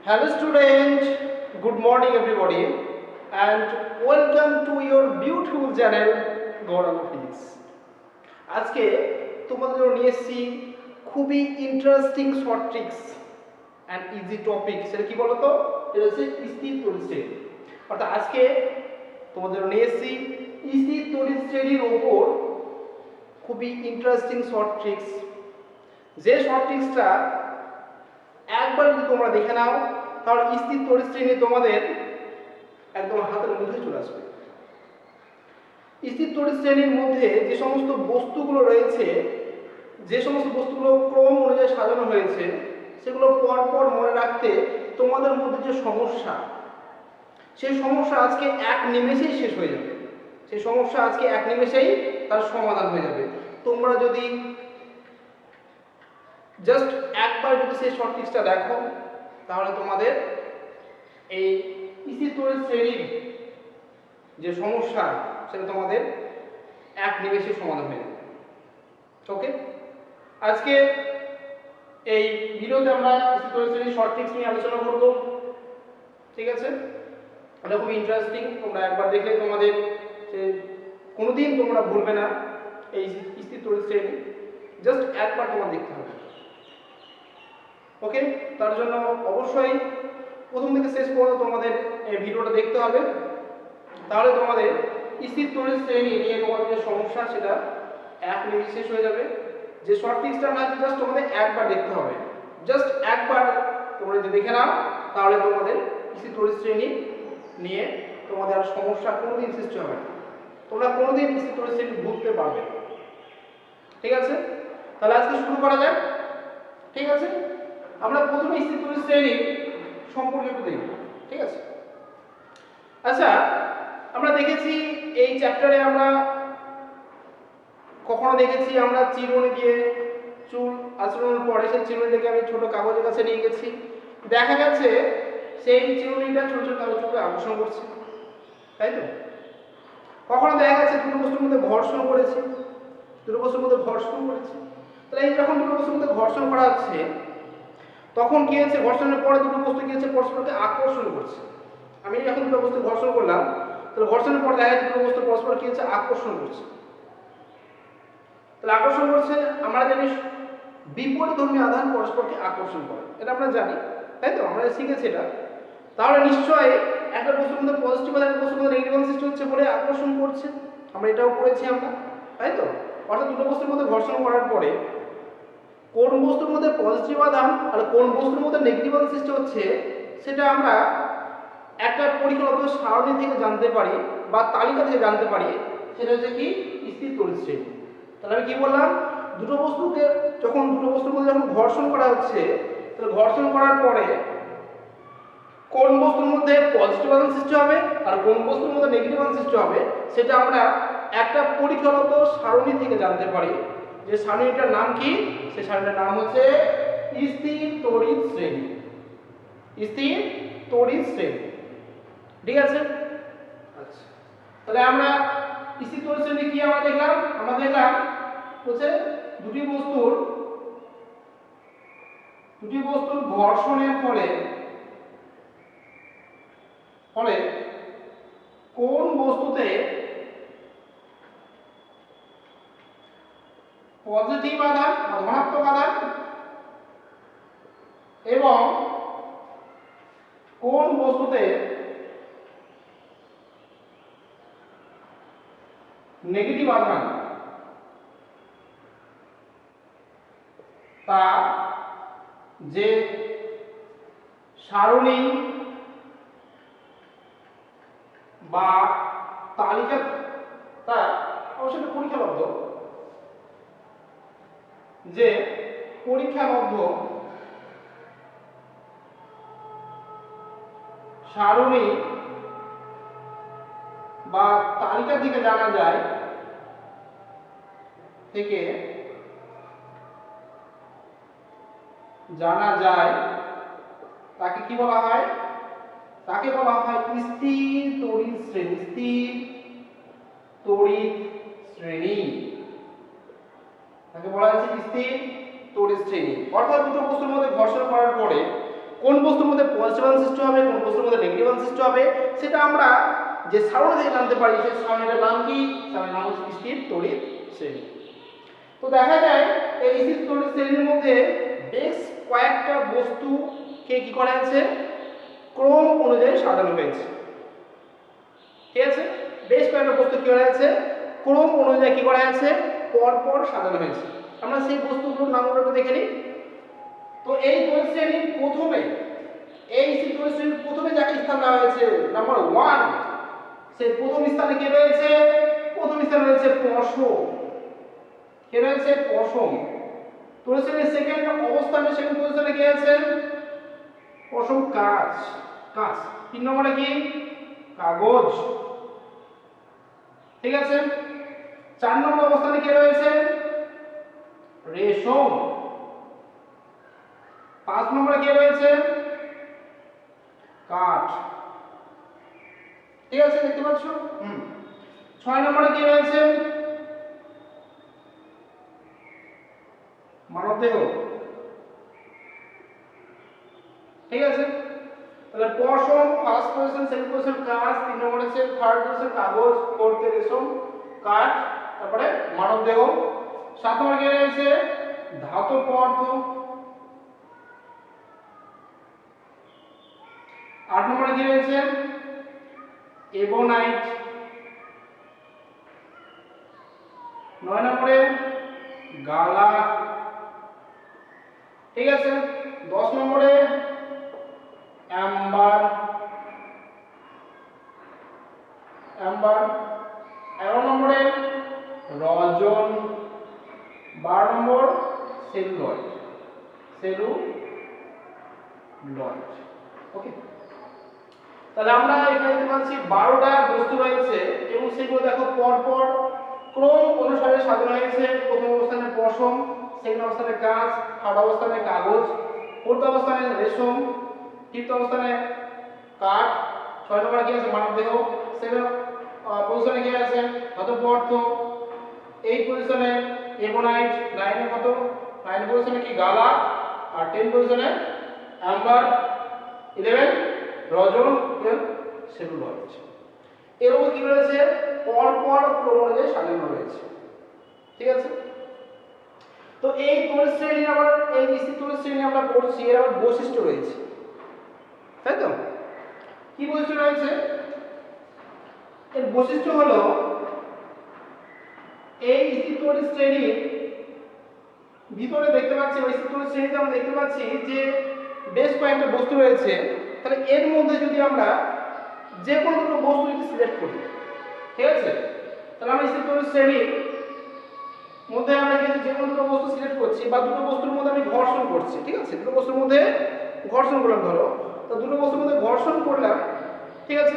Hello student, good morning everybody and welcome to your beautiful channel Gaurav Physics. আজকে তোমাদের জন্য নিয়ে এসেছি খুবই interesting short tricks and easy topic. সেটা কি বলো তো? এটা হচ্ছে স্থির তড়িৎ শ্রেণী। অর্থাৎ আজকে তোমাদের জন্য নিয়ে এসেছি স্থির তড়িৎ শ্রেণীর ওপর খুবই ইন্টারেস্টিং শর্ট ট্রিক্স। যে শর্ট ট্রিক্সটা একবার যদি তোমরা দেখে নাও তাহলে স্থির তড়িৎ শ্রেণী তোমাদের একদম হাতের মধ্যে চলে আসবে। স্থির তড়িৎ শ্রেণীর মধ্যে যে সমস্ত বস্তুগুলো রয়েছে, যে সমস্ত বস্তুগুলো ক্রম অনুযায়ী সাজানো হয়েছে, সেগুলো পরপর মনে রাখতে তোমাদের মধ্যে যে সমস্যা, সেই সমস্যা আজকে এক নিমেষেই শেষ হয়ে যাবে। সেই সমস্যা আজকে এক নিমেষেই তার সমাধান হয়ে যাবে। তোমরা যদি জাস্ট একবার যদি সেই শর্ট ট্রিক্সটা দেখো তাহলে তোমাদের এই স্থির তড়িৎ শ্রেণীর যে সমস্যা সেটা তোমাদের এক নিমেষে সমাধান হয়ে যাবে। ওকে, আজকে এই ভিডিওতে আমরা স্থির তড়িৎ শ্রেণীর শর্ট ট্রিক্স নিয়ে আলোচনা করব। ঠিক আছে, এটা খুব ইন্টারেস্টিং। তোমরা একবার দেখলে তোমাদের কোনোদিন তোমরা ভুলবে না এই স্থির তড়িৎ শ্রেণী। জাস্ট একবার তোমার দেখতে হবে। ওকে, তার জন্য অবশ্যই প্রথম থেকে শেষ পর্যন্ত তোমাদের এই ভিডিওটা দেখতে হবে। তাহলে তোমাদের স্থির তড়িৎ শ্রেণী নিয়ে তোমাদের যে সমস্যা সেটা এক মিনিটে শেষ হয়ে যাবে। যে শর্ট ট্রিক্সটা না, জাস্ট তোমাদের একবার দেখতে হবে। জাস্ট একবার তোমরা যদি দেখে নাও তাহলে তোমাদের স্থির তড়িৎ শ্রেণী নিয়ে তোমাদের আর সমস্যা কোনোদিন সৃষ্টি হবে না। তোমরা কোনোদিন স্থির তড়িৎ শ্রেণী বুঝতে পারবে না। ঠিক আছে, তাহলে আজকে শুরু করা যাক। ঠিক আছে, আমরা প্রথমে স্থির তড়িৎ শ্রেণী সম্পর্কে একটু দেখব। ঠিক আছে, আচ্ছা আমরা দেখেছি এই চ্যাপ্টারে আমরা কখনো দেখেছি আমরা চিরুনি দিয়ে চুল আঁচড়ানোর পরে সেই চিরুনিটাকে আমি ছোট কাগজের কাছে নিয়ে গেছি, দেখা গেছে সেই চিরুনিটা ছোট ছোট কাগজকে আকর্ষণ করছে, তাই তো? কখনো দেখা গেছে দুটো বস্তুর মধ্যে ঘর্ষণ করেছে, দুটো বস্তুর মধ্যে ঘর্ষণ করেছে। তাহলে এই যখন দুটো বস্তুর মধ্যে ঘর্ষণ করা হচ্ছে তখন কি হচ্ছে, ঘর্ষণের পরে দুটো বস্তু কি হচ্ছে, পরস্পরকে আকর্ষণ করছে। আমি যখন দুটো বস্তু ঘর্ষণ করলাম তাহলে ঘর্ষণের পর দেখা যাচ্ছে দুটো বস্তু পরস্পর কি হচ্ছে, আকর্ষণ করছে। তাহলে আকর্ষণ করছে, আমরা জানি বিপরীতধর্মী আধান পরস্পরকে আকর্ষণ করে, এটা আমরা জানি, তাই তো? আমরা শিখেছি এটা। তাহলে নিশ্চয়ই একটা বস্তুর মধ্যে পজিটিভ আধান একটা বস্তুর মধ্যে নেগেটিভ আধান সৃষ্টি হচ্ছে বলে আকর্ষণ করছে, আমরা এটাও পড়েছি আমরা, তাই তো? অর্থাৎ দুটো বস্তুর মধ্যে ঘর্ষণ করার পরে কোন বস্তুর মধ্যে পজিটিভ আধান আর কোন বস্তুর মধ্যে নেগেটিভ আধান সৃষ্টি হচ্ছে সেটা আমরা একটা পরিকল্পিত সারণী থেকে জানতে পারি বা তালিকা থেকে জানতে পারি। সেটা হচ্ছে কি, স্থির তড়িৎ শ্রেণী। তাহলে আমি কি বললাম, দুটো বস্তুর মধ্যে যখন ঘর্ষণ করা হচ্ছে তাহলে ঘর্ষণ করার পরে কোন বস্তুর মধ্যে পজিটিভ আধান সৃষ্টি হবে আর কোন বস্তুর মধ্যে নেগেটিভ আধান সৃষ্টি হবে সেটা আমরা একটা পরিকল্পিত সারণী থেকে জানতে পারি। যে সারণীটার নাম কি? সেই সারণীটার নাম হচ্ছে স্থির তড়িৎ শ্রেণী। স্থির তড়িৎ শ্রেণী, ঠিক আছে? আচ্ছা, তাহলে আমরা স্থির তড়িৎ শ্রেণী কি আমরা দেখলাম? আমরা দেখলাম হচ্ছে দুটি বস্তুর ঘর্ষণের ফলে কোন বস্তুতে পজিটিভ আধান বা ধনাত্মক আধান এবং কোন বস্তুতে নেগেটিভ আধান তা যে সারণী বা তালিকা, তা অবশ্যই পরীক্ষালব্ধ, যে পরীক্ষালব্ধ সারণী বা তালিকা থেকে জানা যায় তাকে কি বলা হয়? তাকে বলা হয় স্থির তড়িৎ শ্রেণী। স্থির তড়িৎ শ্রেণী তাকে বলা হচ্ছে স্থির তড়িৎ শ্রেণী। অর্থাৎ দুটো বস্তুর মধ্যে ঘর্ষণ করার পরে কোন বস্তুর মধ্যে পজিটিভ আয়ন সৃষ্টি হবে, কোন বস্তুর মধ্যে নেগেটিভ আয়ন সৃষ্টি হবে, সেটা আমরা যে সারণী থেকে জানতে পারি। সেই সারণীটার নাম কি? সারণীর নাম হচ্ছে স্থির তড়িৎ শ্রেণী। তো দেখা যায় এই স্থির তড়িৎ শ্রেণীর মধ্যে বেশ কয়েকটা বস্তুকে কি করা হয়েছে? ক্রম অনুযায়ী সাজানো হয়েছে। ঠিক আছে, বেশ কয়েকটা বস্তু কি করা হয়েছে? ক্রম অনুযায়ী কি করা হয়েছে? পরপর সাজানো হয়েছে। আমরা সেই বস্তুগুলোর নামগুলো একটু দেখে নিই। তো এই তড়িৎ শ্রেণীর প্রথমে, এই তড়িৎ শ্রেণীর প্রথমে যাকে স্থান দেওয়া হয়েছে নাম্বার 1, সেই প্রথম স্থানে কে রয়েছে? প্রথম স্থানে রয়েছে পশম। কে রয়েছে? পশম। তড়িৎ শ্রেণীর সেকেন্ড অবস্থানে, সেকেন্ড পজিশনে কে আছে? পশম। কাঁচ। কাঁচ। 3 নম্বরে কি? কাগজ। ঠিক আছে, 4 নম্বর অবস্থানে কে রয়েছে? রেশম। 5 নম্বরে কে রয়েছে? কাঠ। ঠিক আছে, দেখতে পাচ্ছ? 6 নম্বরে কি রয়েছে? মানবদেহ। ঠিক আছে, তাহলে পশম ফার্স্ট পজিশন, সেকেন্ড পজিশন কাঁচ, 3 নম্বরে আছে থার্ড পজিশন কাগজ, ফোর্থ রেশম, কাঠ, তারপরে মানবদেহ। 7 নম্বরে কি রয়েছে? ধাতব পদার্থ। 8 নম্বরে কি রয়েছে? এবনাইট। 9 নম্বরে গালা। ঠিক আছে, 10 নম্বরে অ্যাম্বার। 11 নম্বরে রজন। 12 নম্বর সেলুলয়েড। ওকে, তাহলে আমরা এখানে দেখতে পাচ্ছি 12টা বস্তু রয়েছে এবং সেগুলো দেখো পরপর ক্রম অনুসারে সাজানো হয়েছে। প্রথম অবস্থানে পশম, সেকেন্ড অবস্থানে কাঁচ, থার্ড অবস্থানে কাগজ, ফোর্থ অবস্থানে রেশম, ফিফথ অবস্থানে কাঠ, 6 নম্বরে কি আছে? মানবদেহ। সেভেন পজিশনে কি আছে? ধাতব পদার্থ। 8 পজিশনে এবনাইট। 9 কত? 9 পজিশনে কি? গালা। আর 10 পজিশনে অ্যাম্বার। 11 রজন, 12 সেলুলয়েড। এরকম কি রয়েছে? পরপর ক্রম অনুযায়ী সাজানো রয়েছে। ঠিক আছে, তো এই তড়িৎ শ্রেণী আবার, এই স্থির তড়িৎ শ্রেণী আমরা পড়ছি, এর আবার বৈশিষ্ট্য রয়েছে, তাই তো? কি বৈশিষ্ট্য রয়েছে? এর বৈশিষ্ট্য হলো এই স্থির তড়িৎ শ্রেণীর ভিতরে দেখতে পাচ্ছি, ওই স্থির তড়িৎ শ্রেণীতে আমরা দেখতে পাচ্ছি যে বেশ কয়েকটা বস্তু রয়েছে। তাহলে এর মধ্যে যদি আমরা যে কোনো দুটো বস্তু যদি সিলেক্ট করি, ঠিক আছে, তাহলে আমরা স্থির তড়িৎ শ্রেণীর মধ্যে আমরা কিন্তু যে কোনো দুটো বস্তু সিলেক্ট করছি বা দুটো বস্তুর মধ্যে আমি ঘর্ষণ করছি। ঠিক আছে, দুটো বস্তুর মধ্যে ঘর্ষণ করলাম, ধরো তো দুটো বস্তুর মধ্যে ঘর্ষণ করলাম। ঠিক আছে,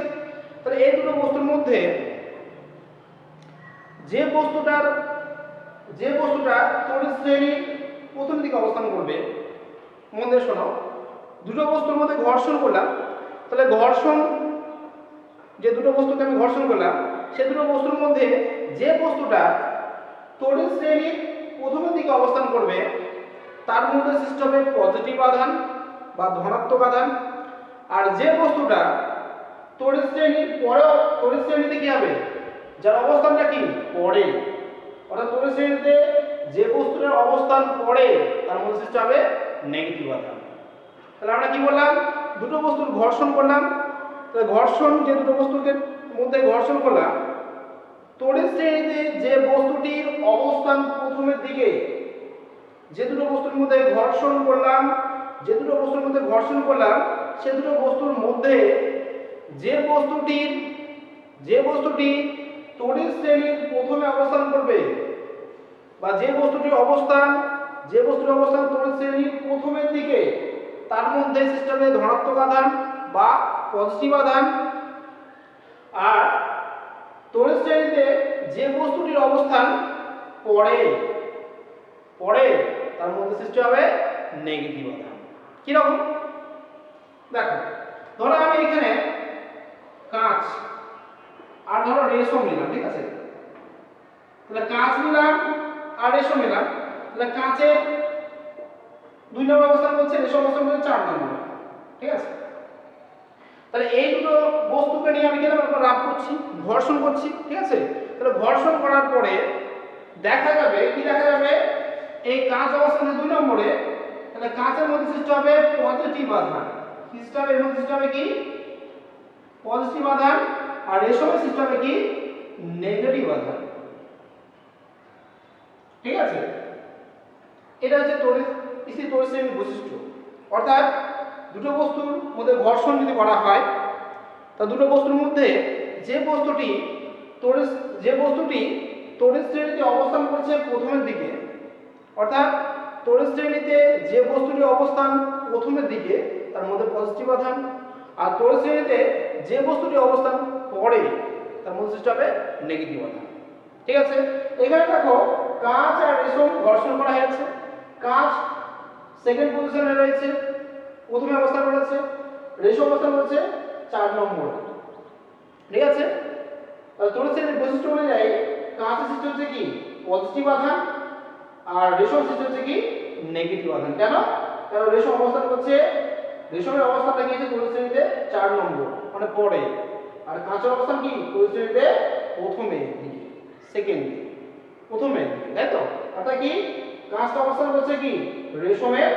তাহলে এই দুটো বস্তুর মধ্যে যে বস্তুটা তড়িৎ শ্রেণীর প্রথম দিকে অবস্থান করবে, মন দিয়ে শোনো, দুটো বস্তুর মধ্যে ঘর্ষণ করলাম, তাহলে ঘর্ষণ, যে দুটো বস্তুকে আমি ঘর্ষণ করলাম, সে দুটো বস্তুর মধ্যে যে বস্তুটা তড়িৎ শ্রেণীর প্রথমের দিকে অবস্থান করবে তার মধ্যে সৃষ্টি হবে পজিটিভ আধান বা ধনাত্মক আধান। আর যে বস্তুটা তড়িৎ শ্রেণীর পরেও, তড়িৎ শ্রেণীতে কি হবে? যার অবস্থানটা কি? পরে, অর্থাৎ তড়িৎ শ্রেণীতে যে বস্তুটার অবস্থান পরে তার মধ্যে সৃষ্টি হবে নেগেটিভ আধান। তাহলে আমরা কি বললাম? দুটো বস্তুর ঘর্ষণ করলাম, তাহলে ঘর্ষণ, যে দুটো বস্তুকে মধ্যে ঘর্ষণ করলাম, তড়িৎ শ্রেণীতে যে বস্তুটির অবস্থান প্রথমের দিকে, যে দুটো বস্তুর মধ্যে ঘর্ষণ করলাম, সে দুটো বস্তুর মধ্যে যে বস্তুটি তড়িৎ শ্রেণীর প্রথমে অবস্থান করবে বা যে বস্তুটির অবস্থান তড়িৎ শ্রেণীর প্রথমের দিকে, তার মধ্যে সৃষ্টি হবে ধনাত্মক আধান বা পজিটিভ আধান। আর তড়িৎ শ্রেণীতে যে বস্তুটির অবস্থান পরে তার মধ্যে সৃষ্টি হবে নেগেটিভ আধান। কি রকম? দেখো, ধরো আমি এখানে কাঁচ আর ধরো রেশম নিলাম। ঠিক আছে, তাহলে কাঁচ নিলাম আর রেশম নিলাম, তাহলে কাঁচের 2 নম্বর অবস্থান হচ্ছে, রেশম অবস্থান হচ্ছে 4 নম্বর। ঠিক আছে? তাহলে এই দুটো বস্তুকে নিয়ে আমি কেন রাব করছি, ঘর্ষণ করছি, ঠিক আছে? তাহলে ঘর্ষণ করার পরে দেখা যাবে কি, দেখা যাবে এই কাঁচ অবস্থানে 2 নম্বরে, তাহলে কাঁচের মধ্যে সৃষ্টি হবে পজিটিভ আধান, সৃষ্টি হবে এর মধ্যে সৃষ্টি হবে কি পজিটিভ আধান, আর রেশমের সৃষ্টি হবে কি নেগেটিভ আধান, ঠিক আছে? এটা হচ্ছে স্থির তড়িৎ শ্রেণীর বৈশিষ্ট্য। অর্থাৎ দুটো বস্তুর মধ্যে ঘর্ষণ যদি করা হয়, তা দুটো বস্তুর মধ্যে যে বস্তুটি তড়িৎ শ্রেণীতে অবস্থান করছে প্রথমের দিকে, অর্থাৎ তড়িৎ শ্রেণীতে যে বস্তুটি অবস্থান প্রথমের দিকে তার মধ্যে পজিটিভ আধান, আর তড়িৎ শ্রেণীতে যে বস্তুটি অবস্থান পরে তার মধ্যে সৃষ্টি হবে নেগেটিভ আধান, ঠিক আছে? এখানে দেখো কাঁচ আর রেশম ঘর্ষণ করা হয়েছে। কাঁচ সেকেন্ড পজিশনে রয়েছে, প্রথমে অবস্থান করেছে, রেশম অবস্থান করেছে 4 নম্বরে, ঠিক আছে? তাহলে তড়িৎ শ্রেণীর বৈশিষ্ট্য অনুযায়ী কাঁচের সৃষ্টি হচ্ছে কি পজিটিভ আধান, আর রেশম সৃষ্টি হচ্ছে কি নেগেটিভ আধান। কেন? কারণ রেশমের অবস্থানটা কি আছে তড়িৎ শ্রেণীতে 4 নম্বর মানে পরে, আর কাঁচের অবস্থান কি তড়িৎ শ্রেণীতে প্রথমে দিকে, সেকেন্ড প্রথমে দিকে, তাই তো? অর্থাৎ কি কাঁচটা অবস্থান করছে কি রেশমের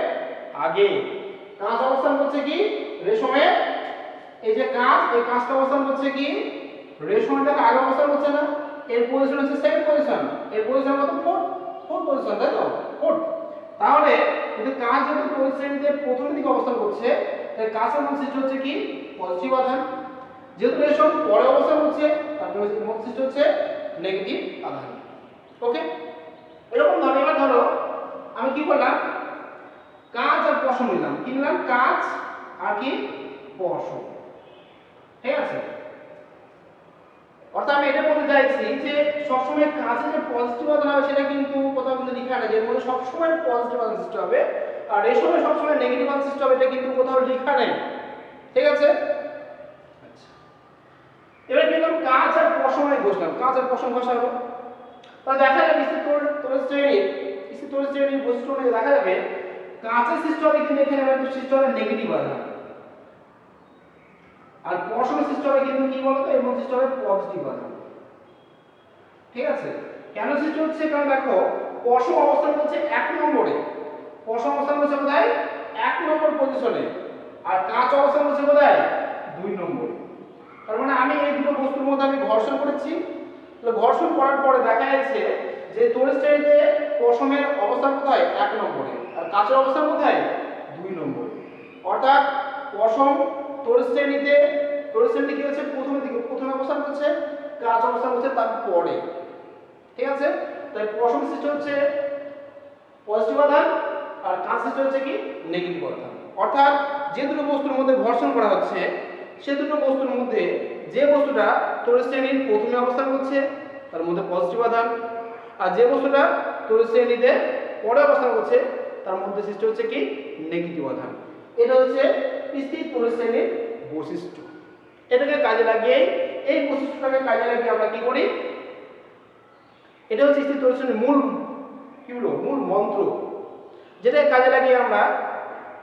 আগে, কাঁচ অবস্থান করছে কি রেশমের, এই যে কাঁচ, এই কাঁচটা অবস্থান করছে কি রেশমটা আগে অবস্থান করছে না, এর পজিশন হচ্ছে সেকেন্ড পজিশন, এর পজিশন কত ফোর্থ পজিশন, তাই তো ফোর্থ। তাহলে যদি কাঁচ যদি তড়িৎ শ্রেণীতে প্রথমের দিকে অবস্থান করছে, তাহলে কাঁচের মধ্যে সৃষ্টি হচ্ছে কি পজিটিভ আধান, যেহেতু রেশম পরে অবস্থান করছে তার মধ্যে সৃষ্টি হচ্ছে নেগেটিভ আধান। ওকে, এরকম ধরো, এবার ধরো আমি কি করলাম, কাঁচ আর পশম নিলাম, কি নিলাম কাঁচ আর কি পশম, ঠিক আছে? অর্থাৎ আমি এটা বলতে চাইছি যে সবসময় কাঁচে যে পজিটিভ আধান হবে সেটা কিন্তু কোথাও কিন্তু লেখা নেই, এর মধ্যে সবসময় পজিটিভ আধান সৃষ্টি হবে, আর রেশমে সবসময় নেগেটিভ আধান সৃষ্টি হবে, এটা কিন্তু কোথাও লেখা নেই, ঠিক আছে? আচ্ছা, এবার কি করলাম, কাঁচ আর পশমে ঘষলাম, কাঁচ আর পশম ঘষা হলো, তাহলে দেখা যাবে স্থির তড়িৎ শ্রেণীর বৈশিষ্ট্য অনুযায়ী দেখা যাবে কাঁচের সৃষ্টি হবে কিন্তু এখানে সৃষ্টি হবে নেগেটিভ আধান, আর পশমের সৃষ্টি হবে কিন্তু কি বলতো এর মধ্যে সৃষ্টি হবে পজিটিভ আধান, ঠিক আছে? কেন সৃষ্টি হচ্ছে, কারণ দেখো পশম অবস্থান করছে 1 নম্বরে, পশম অবস্থান করছে কোথায় 1 নম্বর পজিশনে, আর কাঁচ অবস্থান করছে কোথায় 2 নম্বরে। তার মানে আমি এই দুটো বস্তুর মধ্যে আমি ঘর্ষণ করেছি, তাহলে ঘর্ষণ করার পরে দেখা যাচ্ছে যে তড়িৎ শ্রেণীতে পশমের অবস্থান কোথায় 1 নম্বরে, আর কাঁচের অবস্থান কোথায় 2 নম্বরে। অর্থাৎ পশম তড়িৎ শ্রেণীতে কি হচ্ছে প্রথমে অবস্থান করছে, কাঁচ অবস্থান করছে তারপরে, ঠিক আছে? তাই পশম সৃষ্টি হচ্ছে পজিটিভ আধান, আর কাঁচ সৃষ্টি হচ্ছে কি নেগেটিভ আধান। অর্থাৎ যে দুটো বস্তুর মধ্যে ঘর্ষণ করা হচ্ছে সে দুটো বস্তুর মধ্যে যে বস্তুটা তড়িৎ শ্রেণীর প্রথমে অবস্থান করছে তার মধ্যে পজিটিভ আধান, আর যে বস্তুটা তড়িৎ শ্রেণীতে পরে অবস্থান করছে তার মধ্যে সৃষ্টি হচ্ছে কি নেগেটিভ আধান। এটা হচ্ছে স্থির তড়িৎ শ্রেণীর বৈশিষ্ট্য। এটাকে কাজে লাগিয়ে, এই বৈশিষ্ট্যটাকে কাজে লাগিয়ে আমরা কি করি, এটা হচ্ছে স্থির তড়িৎ শ্রেণীর মূল কি হলো মূল মন্ত্র, যেটা কাজে লাগিয়ে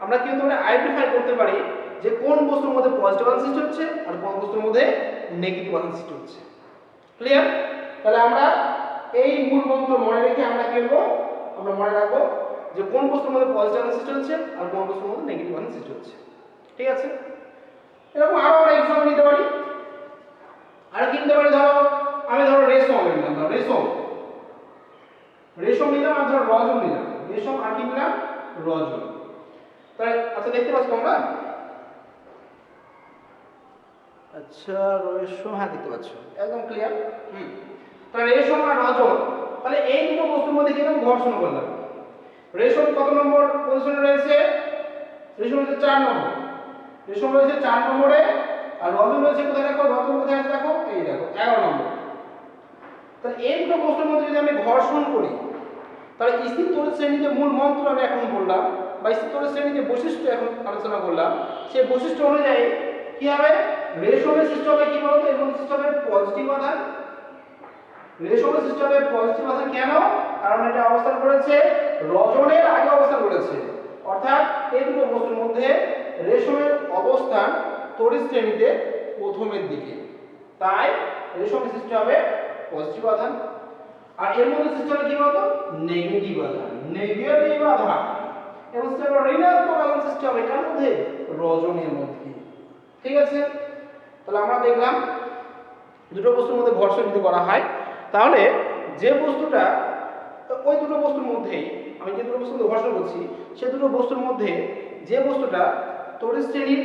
আমরা কিন্তু আইডেন্টিফাই করতে পারি যে কোন বস্তুর মধ্যে পজিটিভ আধান সৃষ্টি হচ্ছে আর কোন বস্তুর মধ্যে নেগেটিভ আধান সৃষ্টি হচ্ছে। ক্লিয়ার? তাহলে আমরা এই মূল মন্ত্র মনে রেখে আমরা কি করব, আমরা মনে রাখবো যে কোন বস্তুর মধ্যে পজিটিভ আধান সৃষ্টি হচ্ছে আর কোন বস্তুর মধ্যে নেগেটিভ আধান সৃষ্টি হচ্ছে, ঠিক আছে? এরকম আরো আমরা এক্সাম্পল নিতে পারি, আর কি নিতে পারি, ধরো রেশম নিলাম, রেশম নিলাম, আর ধরো রজন নিলাম, রেশম আর কি নিলাম রজন। তাই আচ্ছা দেখতে পাচ্ছ তোমরা, আচ্ছা রেশম, হ্যাঁ দেখতে পাচ্ছ একদম ক্লিয়ার। তাহলে রেশম আর রজন, তাহলে এই দুটো বস্তুর মধ্যে কিন্তু ঘর্ষণ করলাম। রেশম কত নম্বর পজিশনে রয়েছে, রেশম হচ্ছে 4 নম্বর, রেশম রয়েছে 4 নম্বরে, আর রজন রয়েছে কোথায় দেখো, রজন কোথায় আছে দেখো, এই দেখো 11 নম্বর। তাহলে এই দুটো বস্তুর মধ্যে যদি আমি ঘর্ষণ করি, তাহলে স্থির তড়িৎ শ্রেণীর যে মূল মন্ত্র আমি এখন বললাম, বা স্থির তড়িৎ শ্রেণীর যে বৈশিষ্ট্য এখন আলোচনা করলাম, সেই বৈশিষ্ট্য অনুযায়ী কি হবে, রেশমের সৃষ্টি হবে কি বলতো, এর মধ্যে সৃষ্টি হবে পজিটিভ আধান, রেশমের সৃষ্টি হবে পজিটিভ আধান। কেন? কারণ এটা অবস্থান করেছে রজনের আগে অবস্থান করেছে, অর্থাৎ এই দুটো বস্তুর মধ্যে রেশমের অবস্থান তড়িৎ শ্রেণীতে প্রথমের দিকে, তাই এর সঙ্গে সৃষ্টি হবে পজিটিভ আধান। আর এর মধ্যে সৃষ্টি হবে কি বলতো নেগেটিভ আধান, নেগেটিভ আধান এবং ঋণাত্মক আধান সৃষ্টি হবে কার মধ্যে রজনীর মধ্যে। ঠিক আছে, তাহলে আমরা দেখলাম দুটো বস্তুর মধ্যে ঘর্ষণ যদি করা হয় তাহলে যে বস্তুটা ওই দুটো বস্তুর মধ্যেই, আমি যে দুটো বস্তুর মধ্যে ঘর্ষণ করছি সে দুটো বস্তুর মধ্যে যে বস্তুটা তড়িৎ শ্রেণীর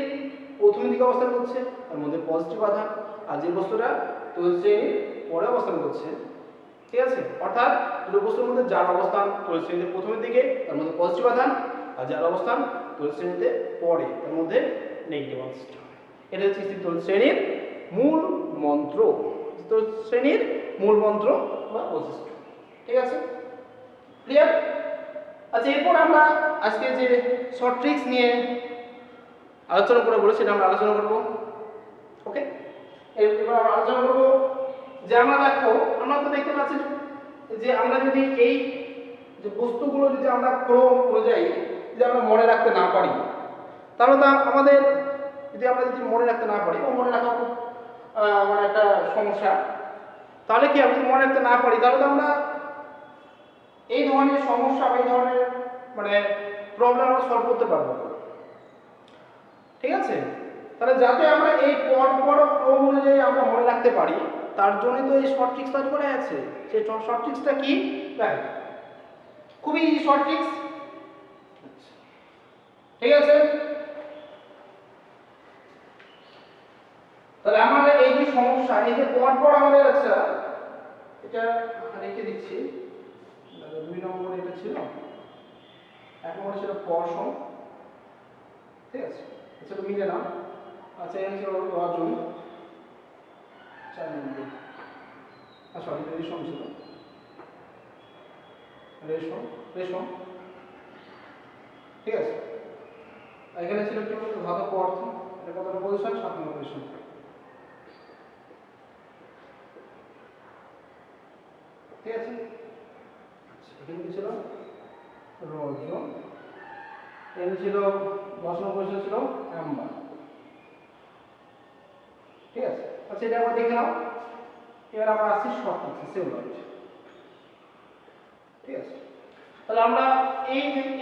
প্রথম দিকে অবস্থান করছে তার মধ্যে পজিটিভ আধান, আর যে বস্তুটা তড়িৎ শ্রেণীর পরে অবস্থান করছে, ঠিক আছে, অর্থাৎ দুটো বস্তুর মধ্যে যার অবস্থান তড়িৎ শ্রেণীতে প্রথমের দিকে তার মধ্যে পজিটিভ আধান, আর যার অবস্থান তড়িৎ শ্রেণীতে পরে তার মধ্যে নেগেটিভ আধান সৃষ্টি হয়। এটা হচ্ছে তড়িৎ শ্রেণীর মূল মন্ত্র, তড়িৎ শ্রেণীর মূল মন্ত্র বা বৈশিষ্ট্য। ঠিক আছে, ক্লিয়ার? আচ্ছা, এরপর আমরা আজকে যে শর্ট ট্রিক্স নিয়ে আলোচনা করে বলেছি সেটা আমরা আলোচনা করব। ওকে, এবার আমরা আলোচনা করব যে আমরা দেখো, আমরা তো দেখতে পাচ্ছি যে আমরা যদি এই যে বস্তুগুলো যদি আমরা ক্রম অনুযায়ী যদি আমরা মনে রাখতে না পারি তাহলে তো আমাদের যদি মনে রাখতে না পারি বা মনে রাখা মানে একটা সমস্যা, তাহলে কি আমি মনে রাখতে না পারি তাহলে তো আমরা এই ধরনের সমস্যা বা এই ধরনের মানে প্রবলেম আমরা সলভ করতে পারবো না। ঠিক আছে, তাহলে যাতে আমরা এই পর ক্রম অনুযায়ী আমরা মনে রাখতে পারি তার জন্যই তো এই শর্ট ট্রিক্স তৈরি করা আছে। সেই শর্ট ট্রিক্সটা কি? রাইট, খুবই ইজি শর্ট ট্রিক্স। ঠিক আছে, তাহলে আমাদের এই যে সমস্যা, এই যে পর আমাদের আচ্ছা এটা রেখে দিচ্ছি, 2 নম্বর এটা ছিল, 1 নম্বর ছিল পরসম, ঠিক আছে, আচ্ছা তো মিলে না। আচ্ছা এখানে ছিল রজন, 4 নম্বর, সরি রেশম ছিল, রেশম, ঠিক আছে, এখানে ছিল কি বলতো ধাতব অর্থ, এটা কতটা পজিশন 7 নম্বর পজিশন। ঠিক আছে, এখানে কি ছিল রজন, এখানে ছিল 10 নম্বর পজিশন ছিল অ্যাম্বার। ঠিক আছে, আচ্ছা এটা আমরা দেখে নাও। এবার আমরা আসছি শর্ট ট্রিক্স, সেলুলয়েড। ঠিক আছে, তাহলে আমরা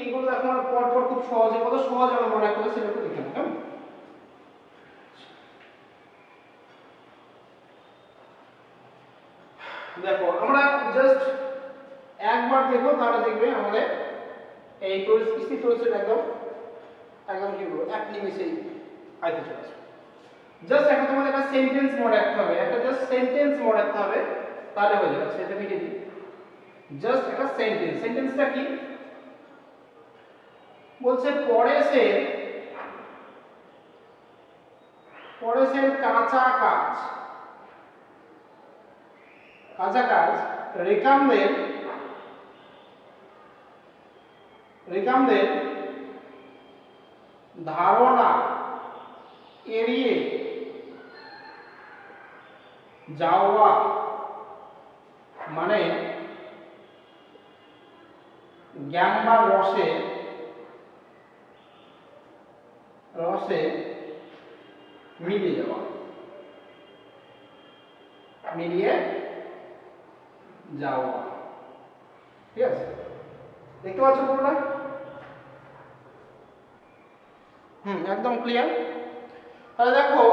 এইগুলো এখন পর খুব সহজে, কত সহজে আমরা মনে রাখতে সেটা একটু দেখে নাও। কেমন? দেখো আমরা জাস্ট একবার দেখো তাহলে দেখবে আমাদের এই স্থির তড়িৎ একদম কি বলবো এক নিমেষেই আয়তে চলে আসবে। জাস্ট এখন তোমাদের একটা সেন্টেন্স মনে রাখতে হবে, একটা জাস্ট সেন্টেন্স মনে রাখতে হবে, তাহলে হয়ে যাবে। সেটা লিখে দিই, জাস্ট একটা সেন্টেন্স। সেন্টেন্সটা কি বলছে? পরেশের কাঁচা কাজ রেকামদের ধারণা এড়িয়ে যাওয়া মানে গ্যাম্বার রসে মিলিয়ে যাওয়া, ঠিক আছে, দেখতে পাচ্ছ পুরোটা? একদম ক্লিয়ার। তাহলে দেখো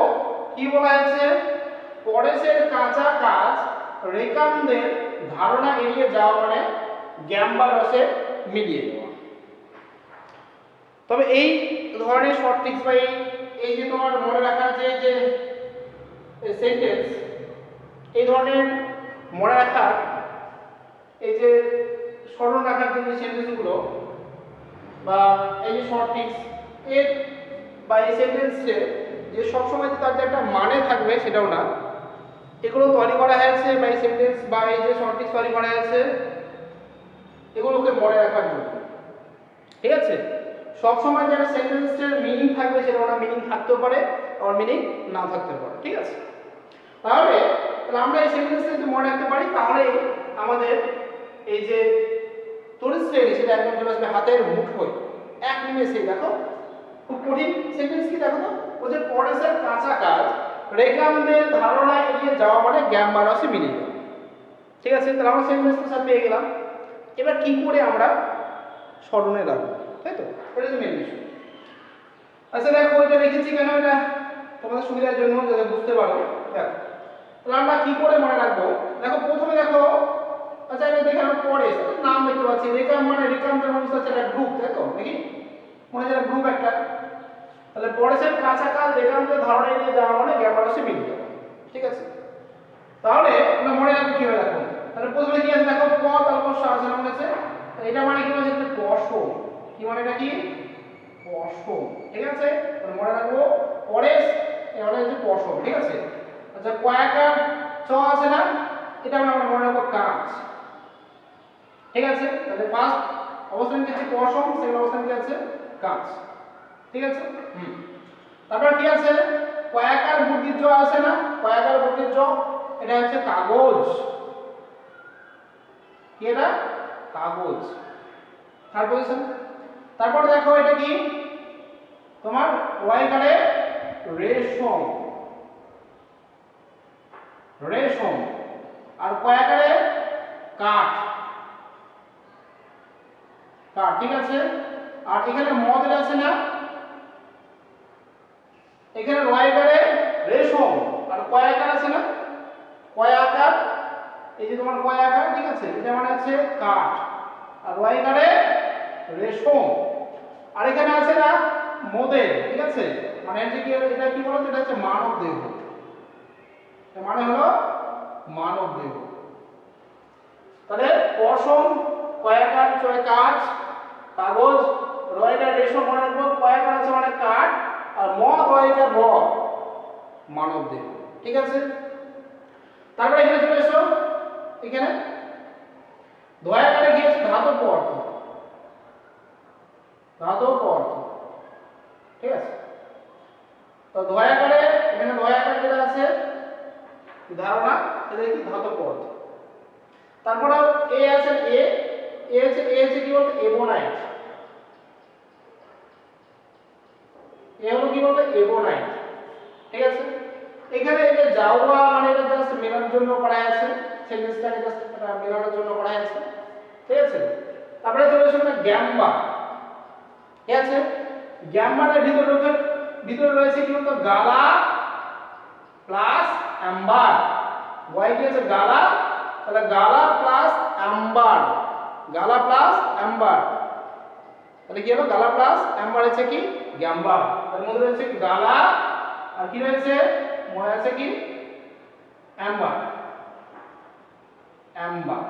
কি বলা হয়েছে, পরেশের কাঁচা কাজ রেকামদের ধারণা এড়িয়ে যাওয়া মানে গ্যাম্বার রসে মিলিয়ে যাওয়া। তবে এই ধরনের শর্ট ট্রিক্স বা এই যে তোমার মনে রাখার যে সেন্টেন্স, এই ধরনের মনে রাখার এই যে স্মরণ রাখার যে সেন্টেন্সগুলো বা এই যে শর্ট ট্রিক্স এর বা এই সেন্টেন্সে যে সবসময় তার যে একটা মানে থাকবে সেটাও না। এগুলো তৈরি করা হয়েছে বা এই সেন্টেন্স বা এই যে শর্ট ট্রিক্স তৈরি করা হয়েছে এগুলোকে মনে রাখার জন্য। ঠিক আছে, সবসময় যে সেন্টেন্সের মিনিং থাকবে সেটা না, মিনিং থাকতেও পারে আর মিনিং না থাকতে পারে। ঠিক আছে, তাহলে আমরা এই সেন্টেন্সটা যদি মনে রাখতে পারি তাহলে আমাদের এই যে তড়িৎ শ্রেণী সেটা একদম চলে আসবে হাতের মুঠোয় এক নিমেষে। দেখো খুব কঠিন সেন্টেন্স কি, দেখো তো ও যে পরেশের কাঁচা কাজ রেখামদের ধারণা এড়িয়ে যাওয়া মানে জ্ঞান বা রসে মিলিয়ে যাওয়া। ঠিক আছে, তাহলে আমরা সেন্টেন্সটা স্যার পেয়ে গেলাম। এবার কি করে আমরা স্মরণে রাখবো, তাই তো, এটা হচ্ছে মেন বিষয়। আচ্ছা দেখো এটা লিখেছি কেন, এটা তোমাদের সুবিধার জন্য যাতে বুঝতে পারো। দেখো তাহলে আমরা কি করে মনে রাখবো, দেখো প্রথমে দেখো, আচ্ছা এটা দেখে আমরা পরে নাম দেখতে পাচ্ছি রেখাম মানে রেখামদের মানুষ হচ্ছে একটা গ্রুপ, তাই তো নাকি মনে হয় গ্রুপ একটা। তাহলে পরেশের কাঁচা কাজ রেখামদের ধারণা এড়িয়ে যাওয়া মানে জ্ঞান বা রসে মিলিয়ে যাওয়া। ঠিক আছে, তাহলে আমরা মনে রাখবো কিভাবে দেখো, তাহলে প্রথমে কি আছে দেখো প তারপর স আছে নাম আছে, এটা মানে কি মানে একটা পশম, কি মানে এটা কি পশম। ঠিক আছে, তাহলে মনে রাখবো পরেশ এটা মানে হচ্ছে পশম। ঠিক আছে, আচ্ছা কয়াকার চ আছে না, এটা আমরা মনে রাখবো কাঁচ। ঠিক আছে, তাহলে ফার্স্ট অবস্থান কি আছে পশম, সেকেন্ড অবস্থান কি আছে কাঁচ। ঠিক আছে, তারপর কি আছে কয়াকার বুদ্ধির জ আছে না, কয়াকার বুদ্ধির জ এটা হচ্ছে কাগজ। কি এটা কাগজ, থার্ড পজিশন। তারপর দেখো এটা কি তোমার ওয়াইকারে রেশম, রেশম। আর কয়াকারে কাঠ, কাঠ। ঠিক আছে, আর এখানে মদের আছে না, এখানে ওয়াইকারে রেশম আর কয়াকার আছে না, কয়াকার, এই যে তোমার কয়াকার। ঠিক আছে, এটা মানে আছে কাঠ আর ওয়াইকারে রেশম। আর এখানে আছে না মদের। ঠিক আছে, মানে এটা কি বলতো, এটা হচ্ছে মানব দেহ, এর মানে হলো মানব দেহ। তাহলে পশম কয়াকার চয় কাঠ কাগজ রয়কার রেশম মনে রাখবো, কয়াকার আছে মানে কাঠ আর মদ রয়কার রড মানব দেহ। ঠিক আছে, তারপরে এখানে চলে এসো, এখানে দয়াকারে গিয়েছে ধাতব পদার্থ, ধাতব পদার্থ। ঠিক আছে, তো দয়াকারে এখানে দয়াকারে যেটা আছে ধারণা এটা কি ধাতব পদার্থ। তারপরে এ আছে এ আছে কি বলতো এবোনাইট, এ হলো কি বলতো এবোনাইট। ঠিক আছে, এখানে এই যে জাওয়া মানে এটা জাস্ট মেলার জন্য করা আছে, সেন্টেন্সটাকে জাস্ট মেলানোর জন্য করা আছে। ঠিক আছে, তারপরে চলে আসুন গ্যাম্বা। ঠিক আছে, গ্যাম্বারের ভিতরে রয়েছে কি বলতো গালা প্লাস অ্যাম্বার। ওয়াই কি আছে গালা, তাহলে গালা প্লাস অ্যাম্বার, গালা প্লাস অ্যাম্বার। তাহলে কি হলো গালা প্লাস অ্যাম্বার আছে কি গ্যাম্বার। তার মধ্যে রয়েছে গালা আর কি রয়েছে মনে আছে কি অ্যাম্বার, অ্যাম্বার।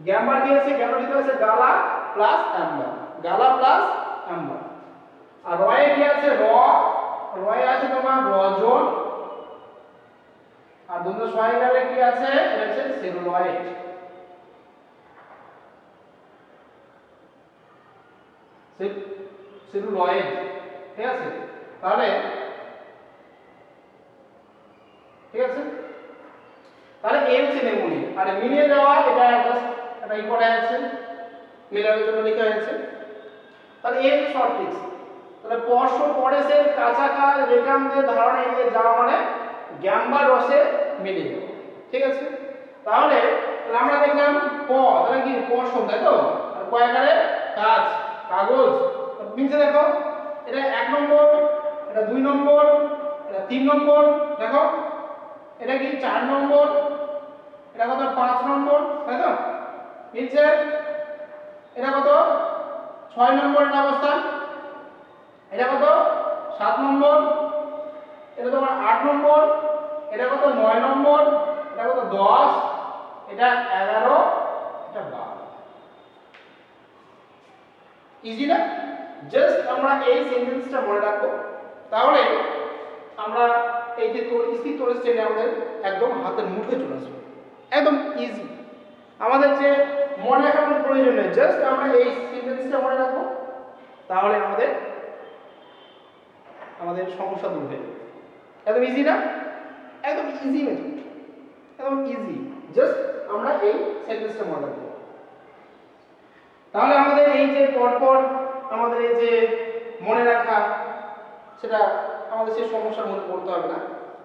গ্যাম্বার কি আছে, গ্যাম্বার ভিতরে আছে গালা প্লাস অ্যাম্বার, গালা প্লাস অ্যাম্বার। আর রয়ে কি আছে রয়ে আছে তোমার রজন। আর দুটো সহায়িকারে কি আছে, এটা হচ্ছে সেলুলয়েড। সেলুলয়েড। ঠিক আছে, তাহলে ঠিক আছে, তাহলে এই হচ্ছে নেমোনি। আর মিলিয়ে যাওয়া এটা জাস্ট এটা ই করা আছে, মিলানোর জন্য লেখা হয়েছে। তাহলে এই হচ্ছে শর্ট ট্রিক্স। তাহলে পরশ পরেশের কাছাকাছি রেখামদের ধারণা এড়িয়ে যাওয়া মানে জ্ঞান বা রসে মিলিয়ে যাওয়া। ঠিক আছে, তাহলে আমরা দেখলাম প তাহলে কি পরশ, তাই তো, আর কয়াকারে কাজ কাগজ। নিচে দেখো এটা 1 নম্বর, এটা 2 নম্বর, এটা 3 নম্বর, দেখো এটা কি 4 নম্বর, এটা কত 5 নম্বর, তাই তো। নিচে এটা কত 6 নম্বরের অবস্থান, এটা কত 7 নম্বর, এটা তোমার 8 নম্বর, এটা কত 9 নম্বর, এটা কত 10, এটা 11, এটা 12। ইজি না? জাস্ট আমরা এই সেন্টেন্সটা মনে রাখবো, তাহলে আমরা এই যে স্থির তড়িৎ শ্রেণী আমাদের একদম হাতের মুঠোয় চলে আসবে, একদম ইজি। আমাদের যে মনে রাখার কোনো প্রয়োজন নেই, জাস্ট আমরা এই সেন্টেন্সটা মনে রাখবো, তাহলে আমাদের সমস্যা দূর হয়ে যাবে। একদম ইজি না? একদম ইজি মেথড, একদম ইজি। জাস্ট আমরা এই সেন্টেন্সটা মনে রাখবো, তাহলে আমাদের এই যে পরপর আমাদের এই যে মনে রাখা সেটা আমাদের সেই সমস্যার মধ্যে পড়তে হবে না।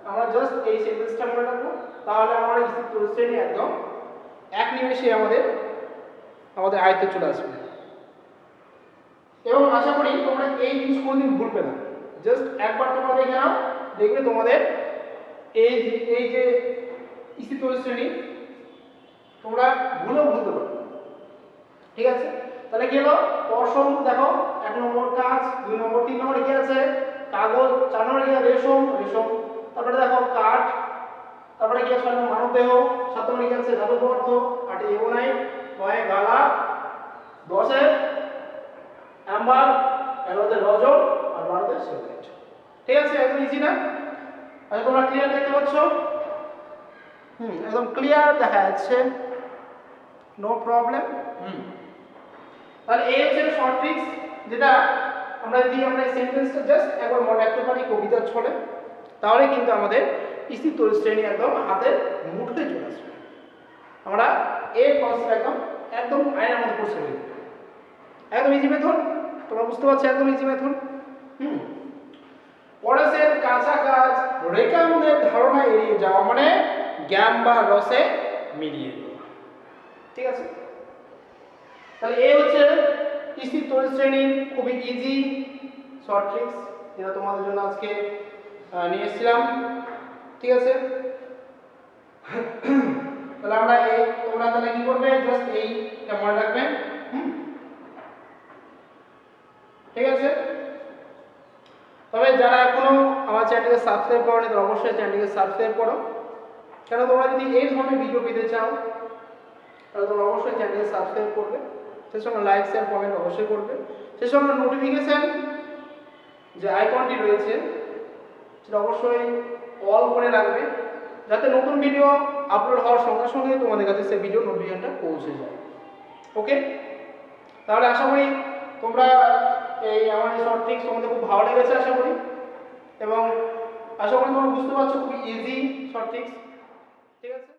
আমরা জাস্ট এই সেন্টেন্সটা মনে রাখবো, তাহলে আমরা স্থির তড়িৎ শ্রেণী একদম এক নিমেষে আমাদের আয়ত্তে চলে আসবে। এবং আশা করি তোমরা এই জিনিস কোনোদিন ভুলবে না। জাস্ট একবার তোমরা দেখে নাও, দেখবে তোমাদের এই যে স্থির তড়িৎ শ্রেণী তোমরা ভুলতে পারবে। ঠিক আছে, তাহলে কি হলো? পশম দেখো 1 নম্বর কাঁচ, 2 নম্বর, 3 নম্বরে কি আছে? কাগজ, 4 নম্বরে কি আছে? রেশম। তারপরে দেখো কাঠ, তারপরে কি আছে? মানব দেহ, 7 নম্বরে কি আছে? ধাতব পদার্থ, 8 এ এমোনাইট, 9 এ গালা, 10 এ অ্যাম্বার, 11 এ রজন, আর 12 এ সিলভাইট। ঠিক আছে, একদম ইজি না? আচ্ছা, তোমরা ক্লিয়ার দেখতে পাচ্ছ? একদম ক্লিয়ার দেখা যাচ্ছে, নো প্রবলেম। তাহলে এই হচ্ছে শর্ট ট্রিক্স, যেটা আমরা যদি এই সেন্টেন্সটা জাস্ট একবার মনে রাখতে পারি কবিতার ছলে, তাহলে কিন্তু আমাদের স্থির তড়িৎ শ্রেণী একদম হাতের মুঠোয় চলে আসবে। আমরা এই প্রসেস একদম আয়নার মধ্যে পড়ছে হয়ে যাবে। একদম ইজি মেথড, তোমরা বুঝতে পারছো? একদম ইজি মেথড। পরশের কাঁচা কাজ রেখাঙ্গের ধারণা এড়িয়ে যাওয়া মানে জ্ঞান বা রসে মিলিয়ে দেওয়া। ঠিক আছে, তাহলে এই হচ্ছে স্থির তড়িৎ শ্রেণীর খুবই ইজি শর্ট ট্রিক্স, যেটা তোমাদের জন্য আজকে নিয়ে এসেছিলাম। ঠিক আছে, তাহলে আমরা তোমরা তাহলে কি করবে? জাস্ট এইটা মনে রাখবে। ঠিক আছে, তবে যারা এখনো আমার চ্যানেলকে সাবস্ক্রাইব করোনি তারা অবশ্যই চ্যানেলকে সাবস্ক্রাইব করো। কেন তোমরা যদি এই ধরনের ভিডিও পেতে চাও তাহলে তোমরা অবশ্যই চ্যানেলকে সাবস্ক্রাইব করবে, সেই সঙ্গে লাইক শেয়ার কমেন্ট অবশ্যই করবে, সেই সঙ্গে নোটিফিকেশন যে আইকনটি রয়েছে সেটা অবশ্যই অল করে রাখবে, যাতে নতুন ভিডিও আপলোড হওয়ার সঙ্গে সঙ্গে তোমাদের কাছে সেই ভিডিও নোটিফিকেশনটা পৌঁছে যায়। ওকে, তাহলে আশা করি তোমরা আমার এই শর্ট ট্রিক্স তোমাদের খুব ভালো লেগেছে আশা করি, এবং আশা করি তোমরা বুঝতে পারছো খুবই ইজি শর্ট ট্রিক্স। ঠিক আছে।